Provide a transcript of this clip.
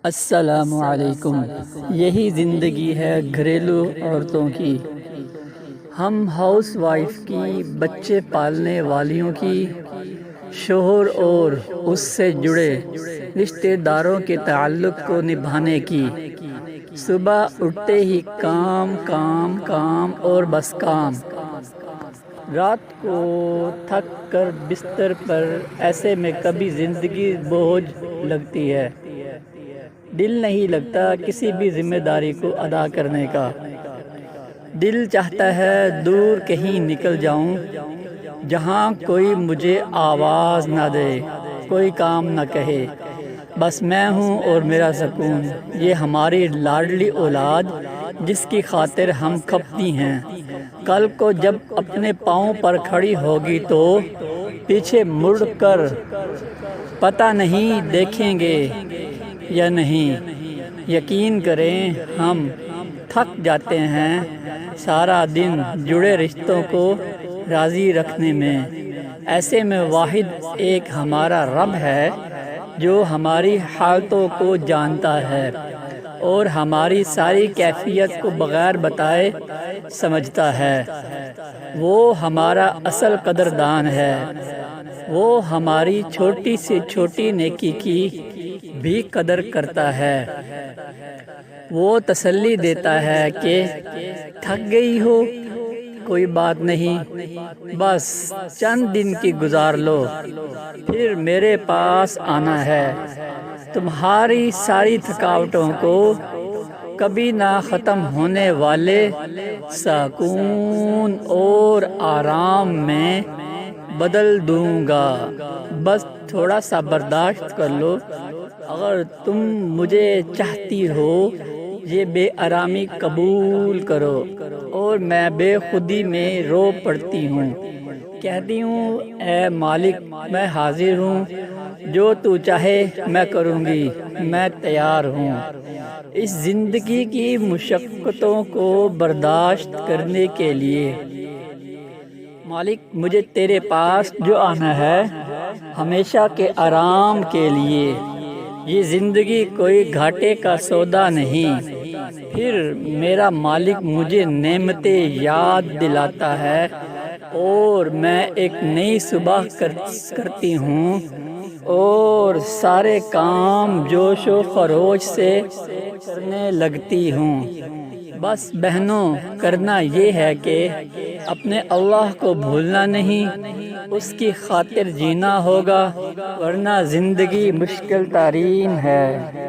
السلام علیکم۔ یہی زندگی ہے گھریلو عورتوں کی، ہم ہاؤس وائف کی، بچے پالنے والیوں کی، شوہر اور اس سے جڑے رشتہ داروں کے تعلق کو نبھانے کی۔ صبح اٹھتے ہی کام کام کام اور بس کام، رات کو تھک کر بستر پر، ایسے میں کبھی زندگی بوجھ لگتی ہے، دل نہیں لگتا کسی بھی ذمہ داری کو ادا کرنے کا۔ دل چاہتا ہے دور کہیں نکل جاؤں، جہاں کوئی مجھے آواز نہ دے، کوئی کام نہ کہے، بس میں ہوں اور میرا سکون۔ یہ ہماری لاڈلی اولاد جس کی خاطر ہم کھپتی ہیں، کل کو جب اپنے پاؤں پر کھڑی ہوگی تو پیچھے مڑ کر پتہ نہیں دیکھیں گے یا نہیں۔ یقین کریں ہم تھک جاتے ہیں سارا دن جڑے رشتوں کو راضی رکھنے میں۔ ایسے میں واحد ایک ہمارا رب ہے جو ہماری حالتوں کو جانتا ہے اور ہماری ساری کیفیت کو بغیر بتائے سمجھتا ہے۔ وہ ہمارا اصل قدردان ہے، وہ ہماری چھوٹی سے چھوٹی نیکی کی بھی قدر کرتا ہے۔ وہ تسلی دیتا ہے کہ تھک گئی ہو، کوئی بات نہیں، بس چند دن کی گزار لو، پھر میرے پاس آنا ہے۔ تمہاری ساری تھکاوٹوں کو کبھی نہ ختم ہونے والے سکون اور آرام میں بدل دوں گا، بس تھوڑا سا برداشت کر لو۔ اگر تم مجھے چاہتی ہو، یہ بے آرامی قبول کرو، اور میں بے خودی میں رو پڑتی ہوں، کہتی ہوں اے مالک میں حاضر ہوں، جو تو چاہے میں کروں گی، میں تیار ہوں۔ اس زندگی کی مشقتوں کو برداشت کرنے کے لیے مالک مجھے تیرے پاس جو آنا ہے، ہمیشہ کے آرام کے لیے۔ یہ زندگی کوئی گھاٹے کا سودا نہیں۔ پھر میرا مالک مجھے نعمتیں یاد دلاتا ہے اور میں ایک نئی صبح کرتی ہوں اور سارے کام جوش و خروش سے کرنے لگتی ہوں۔ بس بہنوں، کرنا یہ ہے کہ اپنے اللہ کو بھولنا نہیں، اس کی خاطر جینا ہوگا، ورنہ زندگی مشکل ترین ہے۔